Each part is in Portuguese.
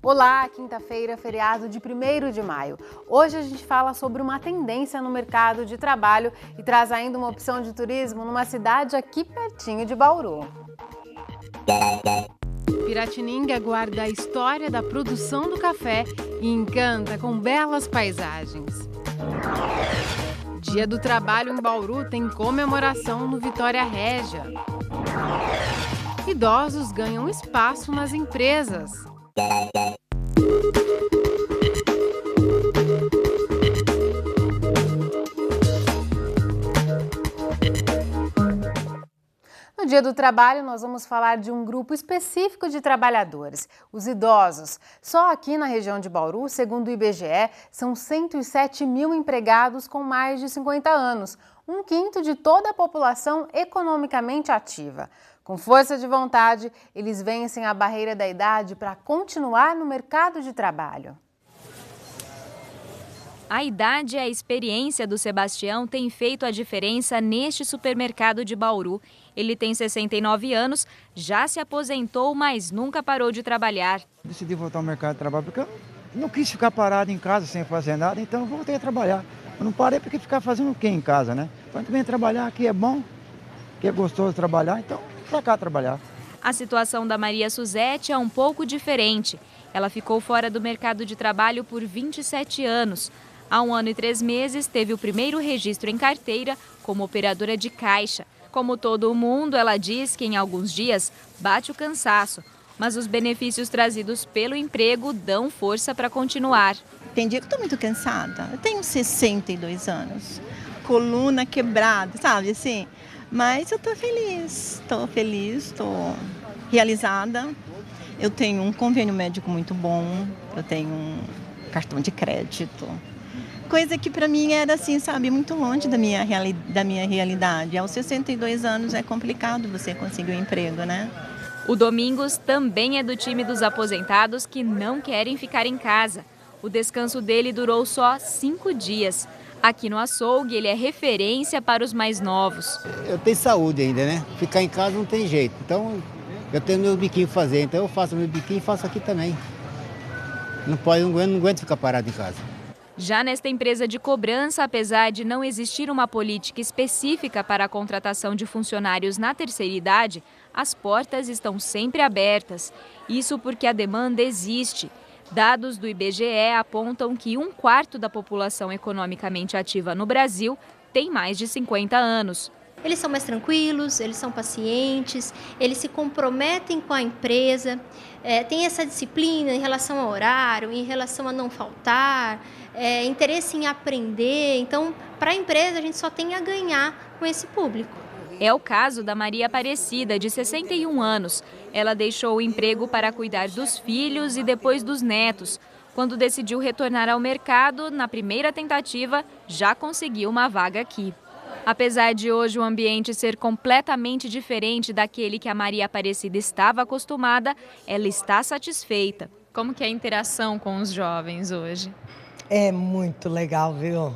Olá, quinta-feira, feriado de 1º de maio. Hoje a gente fala sobre uma tendência no mercado de trabalho e traz ainda uma opção de turismo numa cidade aqui pertinho de Bauru. Piratininga guarda a história da produção do café e encanta com belas paisagens. Dia do Trabalho em Bauru tem comemoração no Vitória Régia. Idosos ganham espaço nas empresas. No Dia do Trabalho, nós vamos falar de um grupo específico de trabalhadores, os idosos. Só aqui na região de Bauru, segundo o IBGE, são 107 mil empregados com mais de 50 anos, um quinto de toda a população economicamente ativa. Com força de vontade, eles vencem a barreira da idade para continuar no mercado de trabalho. A idade e a experiência do Sebastião têm feito a diferença neste supermercado de Bauru. Ele tem 69 anos, já se aposentou, mas nunca parou de trabalhar. Decidi voltar ao mercado de trabalho porque eu não quis ficar parado em casa sem fazer nada, então eu voltei a trabalhar. Eu não parei porque ficar fazendo o quê em casa, né? Quando vem trabalhar aqui é bom, que é gostoso trabalhar, então pra cá trabalhar. A situação da Maria Suzete é um pouco diferente. Ela ficou fora do mercado de trabalho por 27 anos. Há 1 ano e 3 meses, teve o primeiro registro em carteira como operadora de caixa. Como todo mundo, ela diz que em alguns dias bate o cansaço, mas os benefícios trazidos pelo emprego dão força para continuar. Tem dia que eu estou muito cansada. Eu tenho 62 anos, coluna quebrada, sabe assim? Mas eu estou feliz, estou realizada. Eu tenho um convênio médico muito bom, eu tenho um cartão de crédito. Coisa que para mim era assim, sabe, muito longe da minha realidade. Aos 62 anos é complicado você conseguir um emprego, né? O Domingos também é do time dos aposentados que não querem ficar em casa. O descanso dele durou só 5 dias. Aqui no açougue, ele é referência para os mais novos. Eu tenho saúde ainda, né? Ficar em casa não tem jeito. Então, eu tenho meu biquinho pra fazer. Então, eu faço meu biquinho e faço aqui também. Não aguento ficar parado em casa. Já nesta empresa de cobrança, apesar de não existir uma política específica para a contratação de funcionários na terceira idade, as portas estão sempre abertas. Isso porque a demanda existe. Dados do IBGE apontam que 1/4 da população economicamente ativa no Brasil tem mais de 50 anos. Eles são mais tranquilos, eles são pacientes, eles se comprometem com a empresa, tem essa disciplina em relação ao horário, em relação a não faltar, interesse em aprender. Então, para a empresa, a gente só tem a ganhar com esse público. É o caso da Maria Aparecida, de 61 anos. Ela deixou o emprego para cuidar dos filhos e depois dos netos. Quando decidiu retornar ao mercado, na primeira tentativa, já conseguiu uma vaga aqui. Apesar de hoje o ambiente ser completamente diferente daquele que a Maria Aparecida estava acostumada, ela está satisfeita. Como que é a interação com os jovens hoje? É muito legal, viu?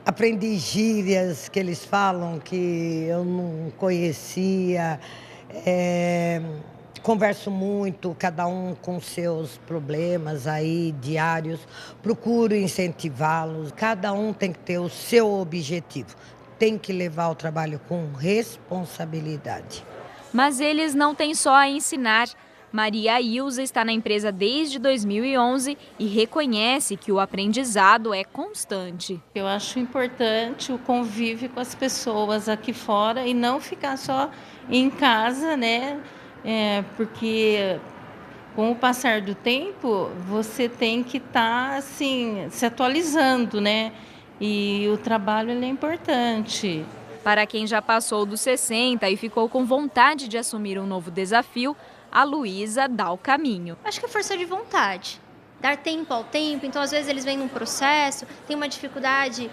Aprendi gírias que eles falam que eu não conhecia. Converso muito, cada um com seus problemas aí diários. Procuro incentivá-los. Cada um tem que ter o seu objetivo. Tem que levar o trabalho com responsabilidade. Mas eles não têm só a ensinar. Maria Ilza está na empresa desde 2011 e reconhece que o aprendizado é constante. Eu acho importante o convívio com as pessoas aqui fora e não ficar só em casa, né? Porque com o passar do tempo você tem que estar assim, se atualizando, né? E o trabalho ele é importante. Para quem já passou dos 60 e ficou com vontade de assumir um novo desafio, a Luísa dá o caminho. Acho que é força de vontade. Dar tempo ao tempo, então às vezes eles vêm num processo, tem uma dificuldade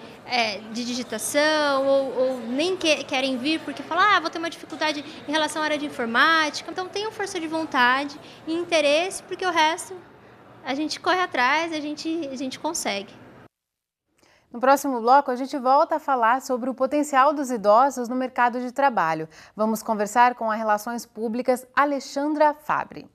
de digitação ou nem querem vir porque falam, vou ter uma dificuldade em relação à área de informática. Então tenham força de vontade e interesse, porque o resto a gente corre atrás, a gente consegue. No próximo bloco, a gente volta a falar sobre o potencial dos idosos no mercado de trabalho. Vamos conversar com a Relações Públicas Alexandra Fabre.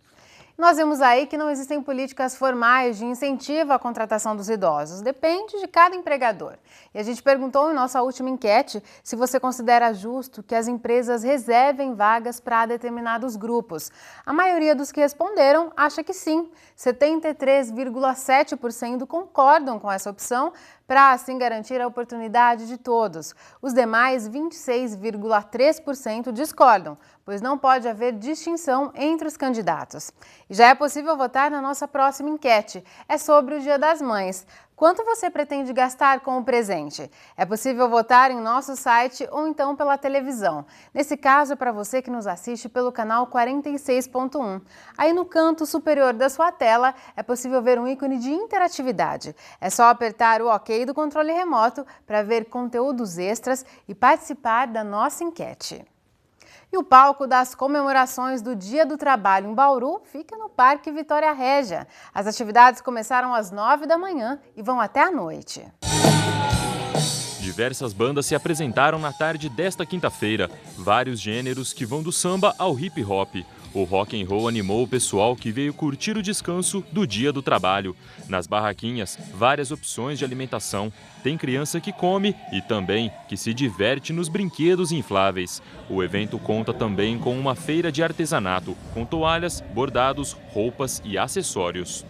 Nós vimos aí que não existem políticas formais de incentivo à contratação dos idosos. Depende de cada empregador. E a gente perguntou em nossa última enquete se você considera justo que as empresas reservem vagas para determinados grupos. A maioria dos que responderam acha que sim. 73,7% concordam com essa opção para assim garantir a oportunidade de todos. Os demais, 26,3% discordam, pois não pode haver distinção entre os candidatos. E já é possível votar na nossa próxima enquete. É sobre o Dia das Mães. Quanto você pretende gastar com o presente? É possível votar em nosso site ou então pela televisão. Nesse caso, é para você que nos assiste pelo canal 46.1. Aí no canto superior da sua tela é possível ver um ícone de interatividade. É só apertar o OK do controle remoto para ver conteúdos extras e participar da nossa enquete. E o palco das comemorações do Dia do Trabalho em Bauru fica no Parque Vitória Régia. As atividades começaram às 9 da manhã e vão até a noite. Diversas bandas se apresentaram na tarde desta quinta-feira. Vários gêneros que vão do samba ao hip hop. O rock and roll animou o pessoal que veio curtir o descanso do Dia do Trabalho. Nas barraquinhas, várias opções de alimentação. Tem criança que come e também que se diverte nos brinquedos infláveis. O evento conta também com uma feira de artesanato, com toalhas, bordados, roupas e acessórios.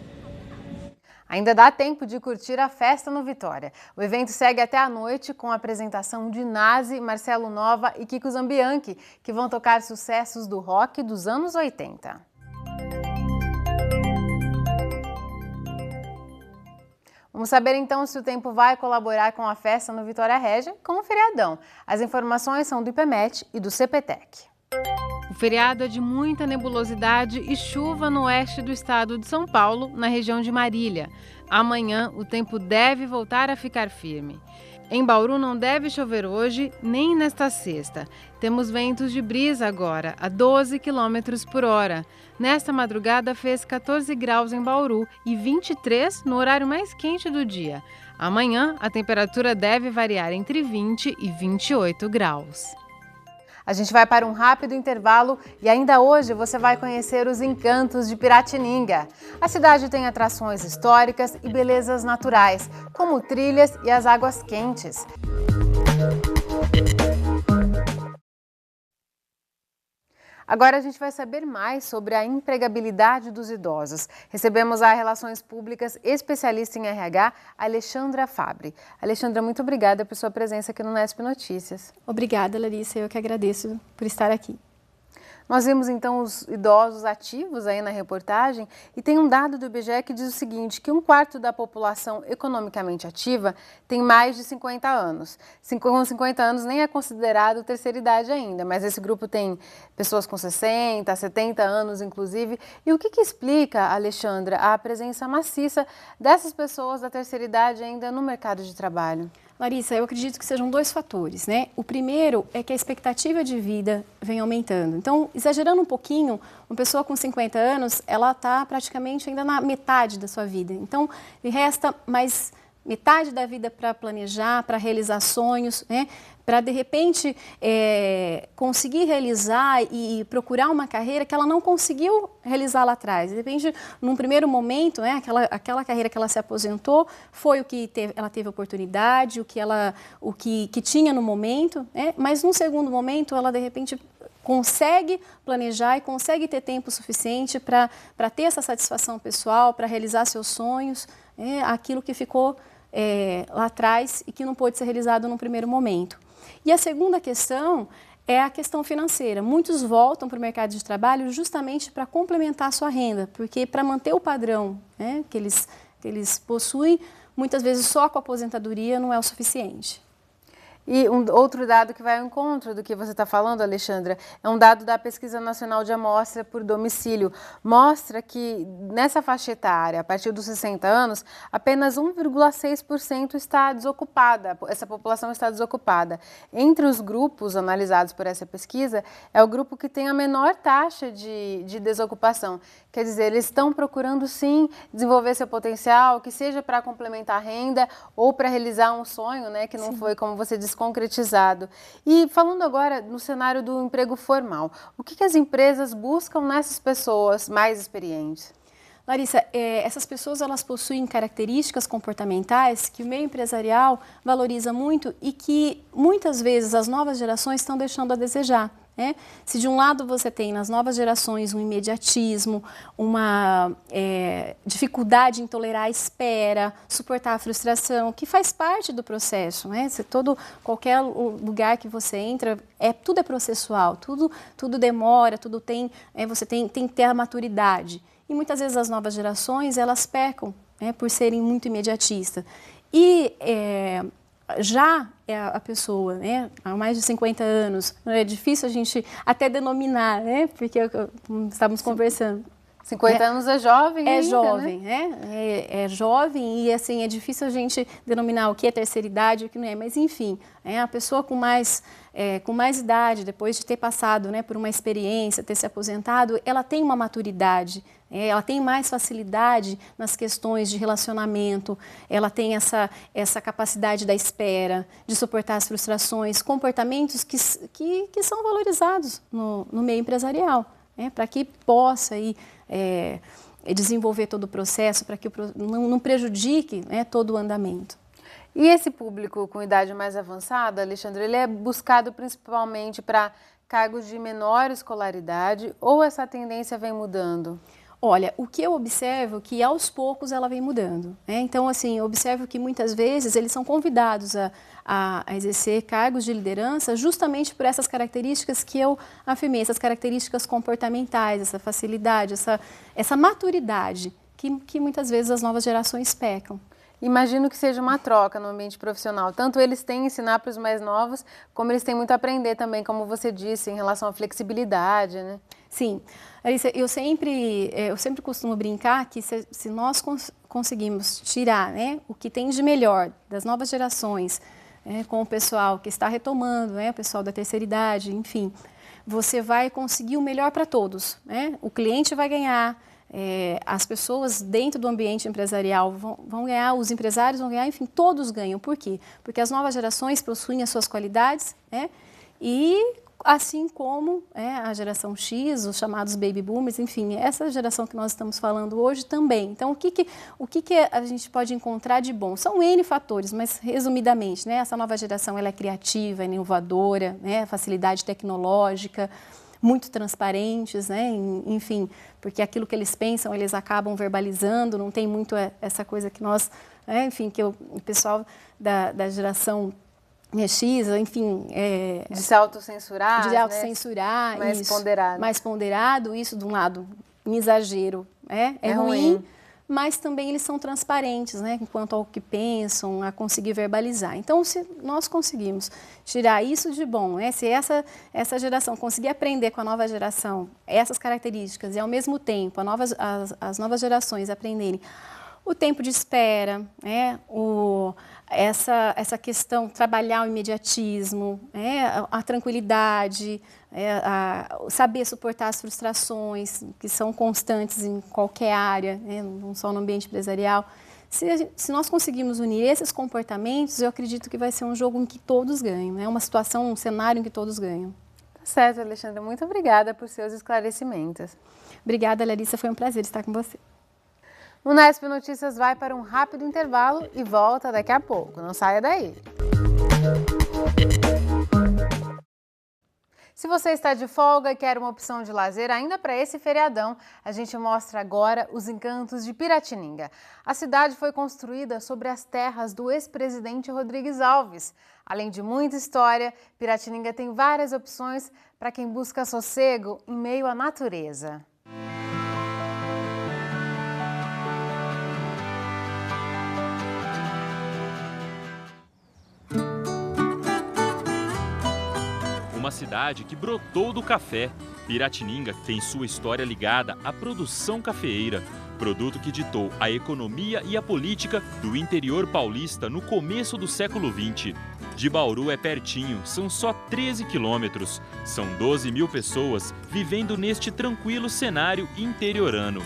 Ainda dá tempo de curtir a festa no Vitória. O evento segue até a noite com a apresentação de Nazi, Marcelo Nova e Kiko Zambianchi, que vão tocar sucessos do rock dos anos 80. Vamos saber então se o tempo vai colaborar com a festa no Vitória Régia com o feriadão. As informações são do IPMET e do CPTEC. O feriado é de muita nebulosidade e chuva no oeste do estado de São Paulo, na região de Marília. Amanhã, o tempo deve voltar a ficar firme. Em Bauru não deve chover hoje, nem nesta sexta. Temos ventos de brisa agora, a 12 km por hora. Nesta madrugada fez 14 graus em Bauru e 23 no horário mais quente do dia. Amanhã, a temperatura deve variar entre 20 e 28 graus. A gente vai para um rápido intervalo e ainda hoje você vai conhecer os encantos de Piratininga. A cidade tem atrações históricas e belezas naturais, como trilhas e as águas quentes. Agora a gente vai saber mais sobre a empregabilidade dos idosos. Recebemos a Relações Públicas especialista em RH, Alexandra Fabre. Alexandra, muito obrigada por sua presença aqui no Nesp Notícias. Obrigada, Larissa. Eu que agradeço por estar aqui. Nós vimos então os idosos ativos aí na reportagem e tem um dado do IBGE que diz o seguinte, que 1/4 da população economicamente ativa tem mais de 50 anos. Com 50 anos nem é considerado terceira idade ainda, mas esse grupo tem pessoas com 60, 70 anos inclusive. E o que explica, Alexandra, a presença maciça dessas pessoas da terceira idade ainda no mercado de trabalho? Larissa, eu acredito que sejam dois fatores, né? O primeiro é que a expectativa de vida vem aumentando. Então, exagerando um pouquinho, uma pessoa com 50 anos, ela está praticamente ainda na metade da sua vida. Então, lhe resta mais metade da vida para planejar, para realizar sonhos, né? Para, de repente, conseguir realizar e procurar uma carreira que ela não conseguiu realizar lá atrás. De repente, num primeiro momento, né, aquela carreira que ela se aposentou foi o que ela teve oportunidade, o que tinha no momento, né? Mas num segundo momento, ela, de repente, consegue planejar e consegue ter tempo suficiente para ter essa satisfação pessoal, para realizar seus sonhos, aquilo que ficou lá atrás e que não pôde ser realizado num primeiro momento. E a segunda questão é a questão financeira. Muitos voltam para o mercado de trabalho justamente para complementar a sua renda, porque para manter o padrão, né, que eles possuem, muitas vezes só com a aposentadoria não é o suficiente. E outro dado que vai ao encontro do que você está falando, Alexandra, é um dado da Pesquisa Nacional de Amostra por Domicílio. Mostra que nessa faixa etária, a partir dos 60 anos, apenas 1,6% está desocupada, essa população está desocupada. Entre os grupos analisados por essa pesquisa, é o grupo que tem a menor taxa de desocupação. Quer dizer, eles estão procurando sim desenvolver seu potencial, que seja para complementar a renda ou para realizar um sonho, né, que não foi, como você disse, vezes concretizado. E falando agora no cenário do emprego formal, o que as empresas buscam nessas pessoas mais experientes? Larissa, essas pessoas elas possuem características comportamentais que o meio empresarial valoriza muito e que muitas vezes as novas gerações estão deixando a desejar. Se de um lado você tem nas novas gerações um imediatismo, uma dificuldade em tolerar a espera, suportar a frustração, que faz parte do processo, qualquer lugar que você entra, tudo é processual, tudo demora, tudo tem, você tem que ter a maturidade. E muitas vezes as novas gerações, elas pecam por serem muito imediatistas. E já a pessoa, há mais de 50 anos, é difícil a gente até denominar, porque estávamos conversando. 50 anos é jovem ainda, jovem, é jovem e assim, é difícil a gente denominar o que é terceira idade e o que não é, mas enfim, a pessoa com mais idade, depois de ter passado por uma experiência, ter se aposentado, ela tem uma maturidade, ela tem mais facilidade nas questões de relacionamento, ela tem essa capacidade da espera, de suportar as frustrações, comportamentos que são valorizados no meio empresarial, para que possa desenvolver todo o processo, para que não prejudique todo o andamento. E esse público com idade mais avançada, Alexandre, ele é buscado principalmente para cargos de menor escolaridade ou essa tendência vem mudando? Olha, o que eu observo é que aos poucos ela vem mudando. Então, assim, eu observo que muitas vezes eles são convidados a exercer cargos de liderança justamente por essas características que eu afirmei, essas características comportamentais, essa facilidade, essa maturidade que muitas vezes as novas gerações pecam. Imagino que seja uma troca no ambiente profissional. Tanto eles têm a ensinar para os mais novos, como eles têm muito a aprender também, como você disse, em relação à flexibilidade, Sim. Larissa, eu sempre costumo brincar que se nós conseguimos tirar o que tem de melhor das novas gerações, com o pessoal que está retomando, o pessoal da terceira idade, enfim, você vai conseguir o melhor para todos. O cliente vai ganhar, as pessoas dentro do ambiente empresarial vão ganhar, os empresários vão ganhar, enfim, todos ganham. Por quê? Porque as novas gerações possuem as suas qualidades, e assim como a geração X, os chamados baby boomers, enfim, essa geração que nós estamos falando hoje também. Então, o que a gente pode encontrar de bom? São N fatores, mas resumidamente, essa nova geração ela é criativa, é inovadora, facilidade tecnológica, muito transparentes, enfim, porque aquilo que eles pensam, eles acabam verbalizando, não tem muito essa coisa que nós, enfim, que o pessoal da geração X, enfim... de se autocensurar, de autocensurar, mais isso, ponderado. Mais ponderado, isso de um lado, em exagero, é ruim, mas também eles são transparentes, quanto ao que pensam, a conseguir verbalizar. Então, se nós conseguimos tirar isso de bom, se essa geração conseguir aprender com a nova geração essas características e, ao mesmo tempo, as novas gerações aprenderem o tempo de espera, essa questão, trabalhar o imediatismo, a tranquilidade, saber suportar as frustrações que são constantes em qualquer área, não só no ambiente empresarial. Se nós conseguirmos unir esses comportamentos, eu acredito que vai ser um jogo em que todos ganham, uma situação, um cenário em que todos ganham. Tá certo, Alexandre. Muito obrigada por seus esclarecimentos. Obrigada, Larissa. Foi um prazer estar com você. O Nesp Notícias vai para um rápido intervalo e volta daqui a pouco. Não saia daí. Se você está de folga e quer uma opção de lazer ainda para esse feriadão, a gente mostra agora os encantos de Piratininga. A cidade foi construída sobre as terras do ex-presidente Rodrigues Alves. Além de muita história, Piratininga tem várias opções para quem busca sossego em meio à natureza. Uma cidade que brotou do café. Piratininga tem sua história ligada à produção cafeeira, produto que ditou a economia e a política do interior paulista no começo do século XX. De Bauru é pertinho, são só 13 quilômetros. São 12 mil pessoas vivendo neste tranquilo cenário interiorano.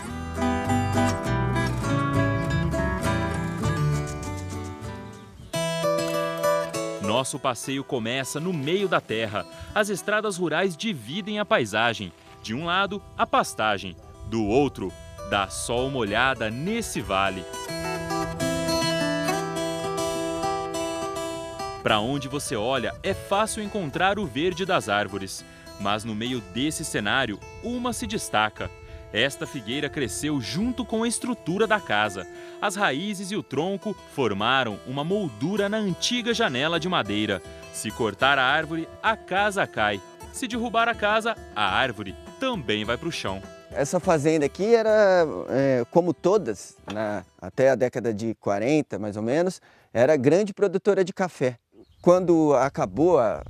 Nosso passeio começa no meio da terra. As estradas rurais dividem a paisagem. De um lado, a pastagem. Do outro, dá só uma olhada nesse vale. Para onde você olha, é fácil encontrar o verde das árvores. Mas no meio desse cenário, uma se destaca. Esta figueira cresceu junto com a estrutura da casa. As raízes e o tronco formaram uma moldura na antiga janela de madeira. Se cortar a árvore, a casa cai. Se derrubar a casa, a árvore também vai para o chão. Essa fazenda aqui era, como todas, até a década de 40, mais ou menos, era grande produtora de café. Quando acabou a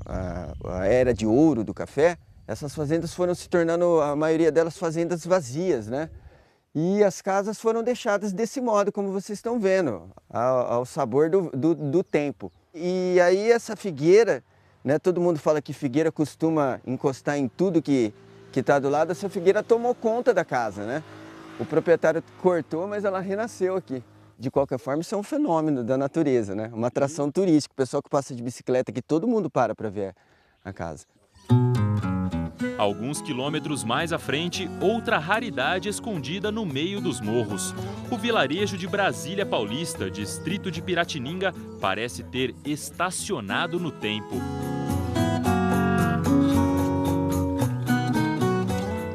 era de ouro do café, essas fazendas foram se tornando, a maioria delas, fazendas vazias, né? E as casas foram deixadas desse modo, como vocês estão vendo, ao sabor do tempo. E aí essa figueira, né, todo mundo fala que figueira costuma encostar em tudo que está do lado, essa figueira tomou conta da casa, né? O proprietário cortou, mas ela renasceu aqui. De qualquer forma, isso é um fenômeno da natureza, né? Uma atração turística. O pessoal que passa de bicicleta aqui, todo mundo para ver a casa. Alguns quilômetros mais à frente, outra raridade escondida no meio dos morros. O vilarejo de Brasília Paulista, distrito de Piratininga, parece ter estacionado no tempo.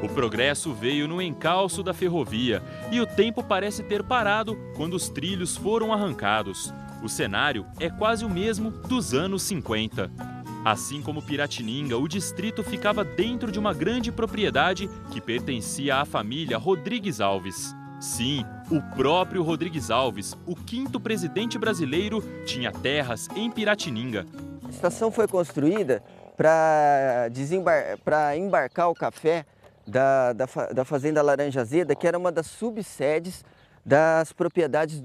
O progresso veio no encalço da ferrovia e o tempo parece ter parado quando os trilhos foram arrancados. O cenário é quase o mesmo dos anos 50. Assim como Piratininga, o distrito ficava dentro de uma grande propriedade que pertencia à família Rodrigues Alves. Sim, o próprio Rodrigues Alves, o 5º presidente brasileiro, tinha terras em Piratininga. A estação foi construída para embarcar o café da Fazenda Laranja Azeda, que era uma das subsedes das propriedades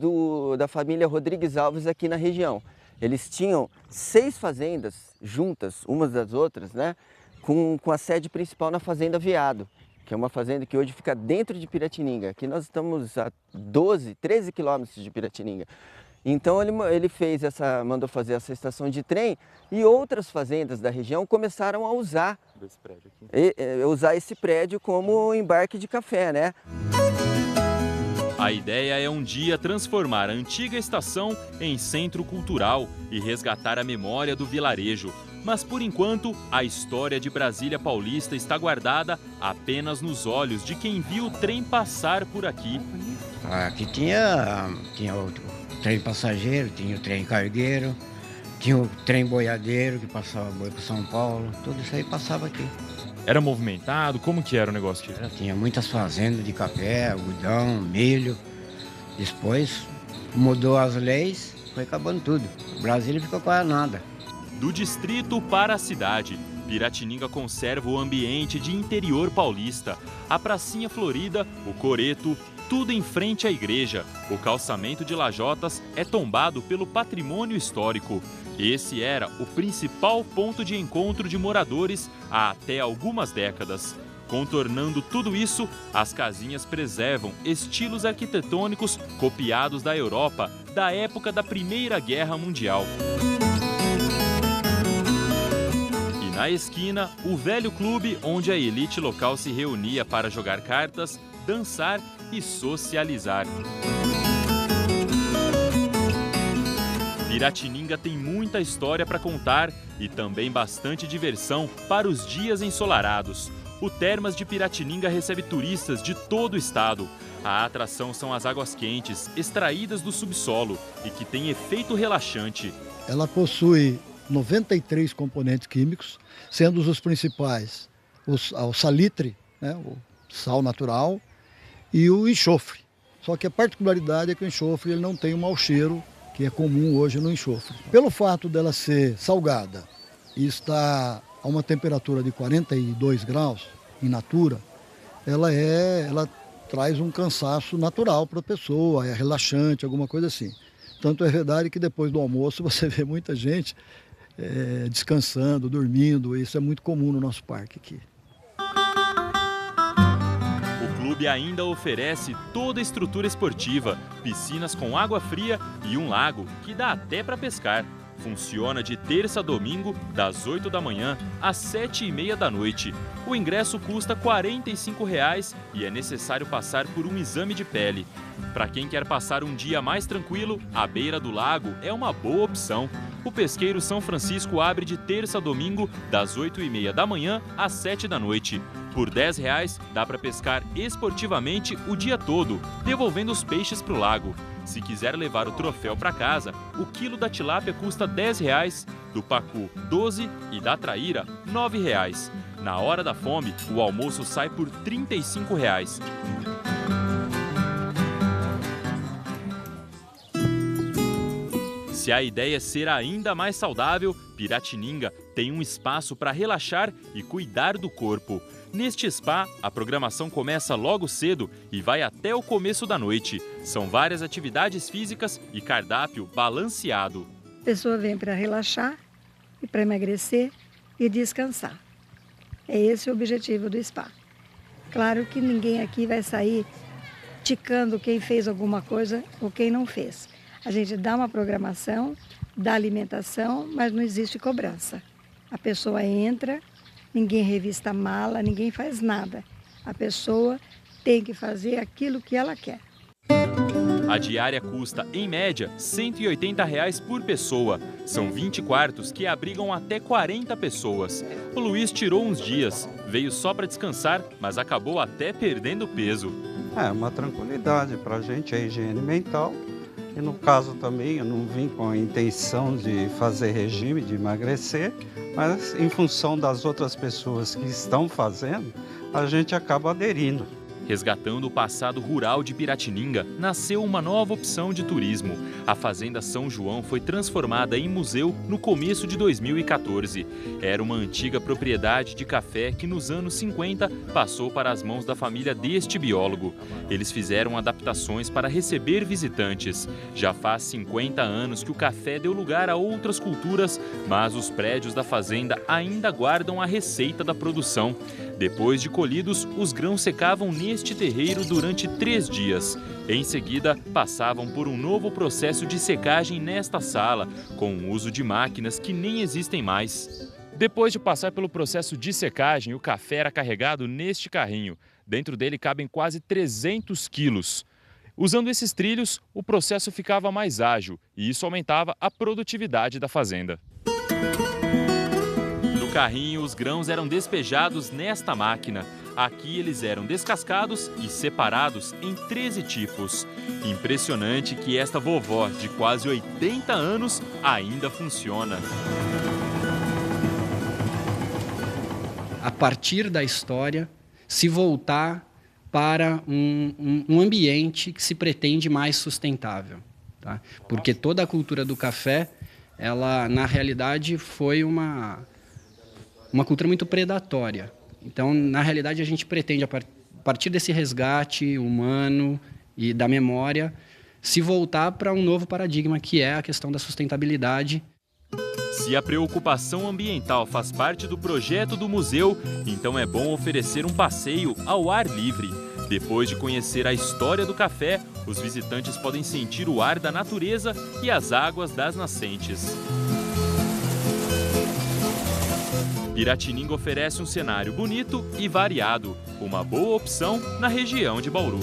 da família Rodrigues Alves aqui na região. Eles tinham 6 fazendas juntas, umas das outras, né, com a sede principal na Fazenda Veado, que é uma fazenda que hoje fica dentro de Piratininga. Aqui nós estamos a 13 quilômetros de Piratininga. Então ele mandou fazer essa estação de trem e outras fazendas da região começaram a usar esse prédio como embarque de café, né? A ideia é um dia transformar a antiga estação em centro cultural e resgatar a memória do vilarejo. Mas, por enquanto, a história de Brasília Paulista está guardada apenas nos olhos de quem viu o trem passar por aqui. Aqui tinha o trem passageiro, tinha o trem cargueiro, tinha o trem boiadeiro que passava boi para São Paulo, tudo isso aí passava aqui. Era movimentado? Como que era o negócio aqui? Tinha muitas fazendas de café, algodão, milho. Depois mudou as leis, foi acabando tudo. Brasília ficou quase nada. Do distrito para a cidade, Piratininga conserva o ambiente de interior paulista. A pracinha florida, o coreto, tudo em frente à igreja. O calçamento de lajotas é tombado pelo patrimônio histórico. Esse era o principal ponto de encontro de moradores há até algumas décadas. Contornando tudo isso, as casinhas preservam estilos arquitetônicos copiados da Europa da época da Primeira Guerra Mundial. E na esquina, o velho clube onde a elite local se reunia para jogar cartas, dançar e socializar. Piratininga tem muita história para contar e também bastante diversão para os dias ensolarados. O Termas de Piratininga recebe turistas de todo o estado. A atração são as águas quentes, extraídas do subsolo e que tem efeito relaxante. Ela possui 93 componentes químicos, sendo os principais o salitre, né, o sal natural, e o enxofre. Só que a particularidade é que o enxofre ele não tem um mau cheiro, que é comum hoje no enxofre. Pelo fato dela ser salgada e estar a uma temperatura de 42 graus in natura, ela traz um cansaço natural para a pessoa, é relaxante, alguma coisa assim. Tanto é verdade que depois do almoço você vê muita gente descansando, dormindo, isso é muito comum no nosso parque aqui. O clube ainda oferece toda a estrutura esportiva, piscinas com água fria e um lago que dá até para pescar. Funciona de terça a domingo, das 8 da manhã às 7h30 da noite. O ingresso custa R$ 45 e é necessário passar por um exame de pele. Para quem quer passar um dia mais tranquilo, a beira do lago é uma boa opção. O Pesqueiro São Francisco abre de terça a domingo, das 8h30 da manhã às 7 da noite. Por R$ 10 dá para pescar esportivamente o dia todo, devolvendo os peixes para o lago. Se quiser levar o troféu para casa, o quilo da tilápia custa R$ 10, do pacu R$ 12 e da traíra R$ 9. Na hora da fome, o almoço sai por R$ 35. Se a ideia é ser ainda mais saudável, Piratininga tem um espaço para relaxar e cuidar do corpo. Neste spa, a programação começa logo cedo e vai até o começo da noite. São várias atividades físicas e cardápio balanceado. A pessoa vem para relaxar e para emagrecer e descansar. É esse o objetivo do spa. Claro que ninguém aqui vai sair ticando quem fez alguma coisa ou quem não fez. A gente dá uma programação, dá alimentação, mas não existe cobrança. A pessoa entra, ninguém revista a mala, ninguém faz nada. A pessoa tem que fazer aquilo que ela quer. A diária custa, em média, R$ 180 por pessoa. São 20 quartos que abrigam até 40 pessoas. O Luiz tirou uns dias, veio só para descansar, mas acabou até perdendo peso. É uma tranquilidade para a gente, a higiene mental. E no caso também, eu não vim com a intenção de fazer regime, de emagrecer, mas em função das outras pessoas que estão fazendo, a gente acaba aderindo. Resgatando o passado rural de Piratininga, nasceu uma nova opção de turismo. A Fazenda São João foi transformada em museu no começo de 2014. Era uma antiga propriedade de café que nos anos 50 passou para as mãos da família deste biólogo. Eles fizeram adaptações para receber visitantes. Já faz 50 anos que o café deu lugar a outras culturas, mas os prédios da fazenda ainda guardam a receita da produção. Depois de colhidos, os grãos secavam neste terreiro durante 3 dias. Em seguida, passavam por um novo processo de secagem nesta sala, com o uso de máquinas que nem existem mais. Depois de passar pelo processo de secagem, o café era carregado neste carrinho. Dentro dele cabem quase 300 quilos. Usando esses trilhos, o processo ficava mais ágil e isso aumentava a produtividade da fazenda. No carrinho, os grãos eram despejados nesta máquina. Aqui eles eram descascados e separados em 13 tipos. Impressionante que esta vovó de quase 80 anos ainda funciona. A partir da história, se voltar para um ambiente que se pretende mais sustentável. Tá? Porque toda a cultura do café, ela na realidade foi uma cultura muito predatória. Então, na realidade, a gente pretende, a partir desse resgate humano e da memória, se voltar para um novo paradigma, que é a questão da sustentabilidade. Se a preocupação ambiental faz parte do projeto do museu, então é bom oferecer um passeio ao ar livre. Depois de conhecer a história do café, os visitantes podem sentir o ar da natureza e as águas das nascentes. Piratininga oferece um cenário bonito e variado, uma boa opção na região de Bauru.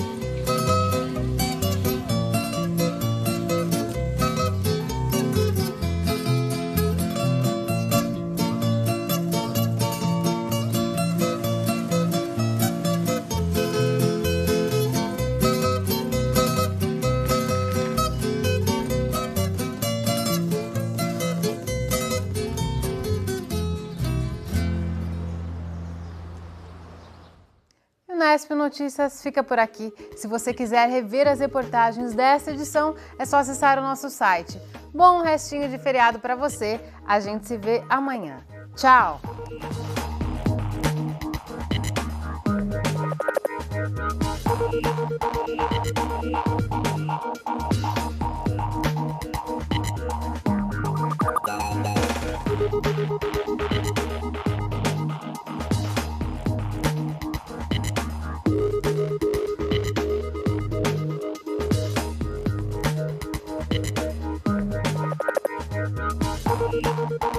O Unesp Notícias fica por aqui. Se você quiser rever as reportagens desta edição, é só acessar o nosso site. Bom restinho de feriado para você. A gente se vê amanhã. Tchau! Brasil.